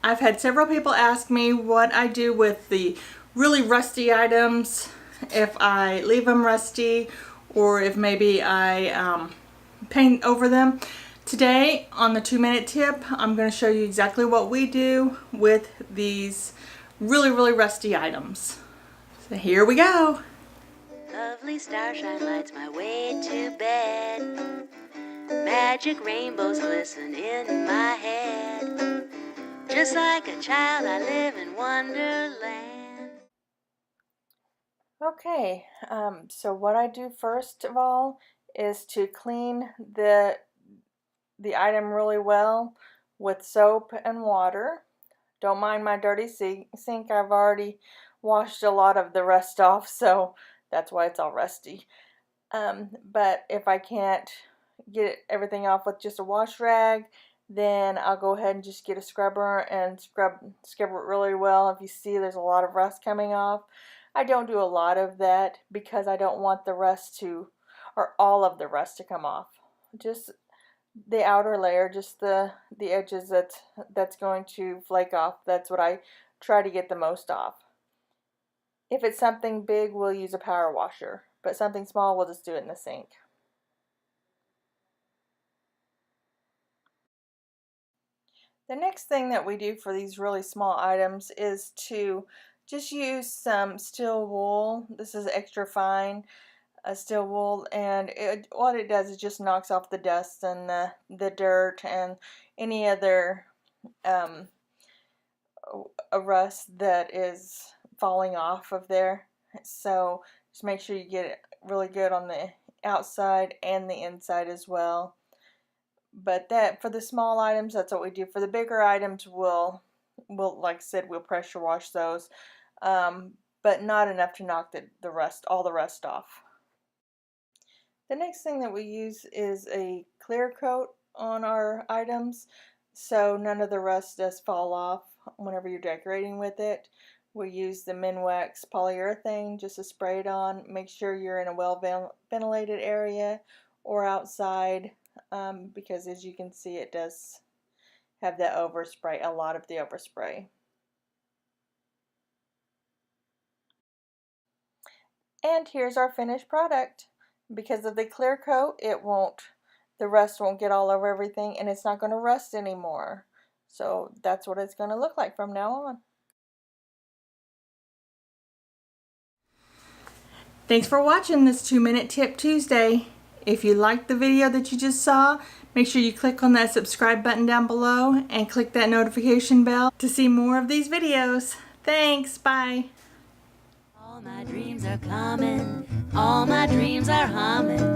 I've had several people ask me what I do with the really rusty items, if I leave them rusty or if maybe I paint over them. Today on the 2-minute tip, I'm going to show you exactly what we do with these really rusty items. So here we go. Lovely starshine lights my way to bed. Magic rainbows glisten in my head. Just like a child I live in Wonderland. Okay, so what I do first of all is to clean the item really well with soap and water. Don't mind my dirty sink. I've already washed a lot of the rust off, so that's why it's all rusty. But if I can't get everything off with just a wash rag, then I'll go ahead and just get a scrubber and scrub it really well. If you see there's a lot of rust coming off, I don't do a lot of that because I don't want the rust or all of the rust to come off. Just the outer layer, just the edges that's going to flake off. That's what I try to get the most off. If it's something big, we'll use a power washer, but something small, we'll just do it in the sink. The next thing that we do for these really small items is to just use some steel wool. This is extra fine steel wool, and what it does is just knocks off the dust and the dirt and any other rust that is falling off of there. So just make sure you get it really good on the outside and the inside as well. But that for the small items, that's what we do. For the bigger items, we'll like I said, we'll pressure wash those, but not enough to knock all the rust off. The next thing that we use is a clear coat on our items, so none of the rust does fall off whenever you're decorating with it. We use the Minwax polyurethane just to spray it on. Make sure you're in a well ventilated area or outside, because as you can see, it does have that overspray, a lot of the overspray. And here's our finished product. Because of the clear coat, the rust won't get all over everything, and it's not going to rust anymore. So that's what it's going to look like from now on. Thanks for watching this 2-minute tip Tuesday. If you liked the video that you just saw, make sure you click on that subscribe button down below and click that notification bell to see more of these videos. Thanks, bye. All my dreams are coming, all my dreams are humming.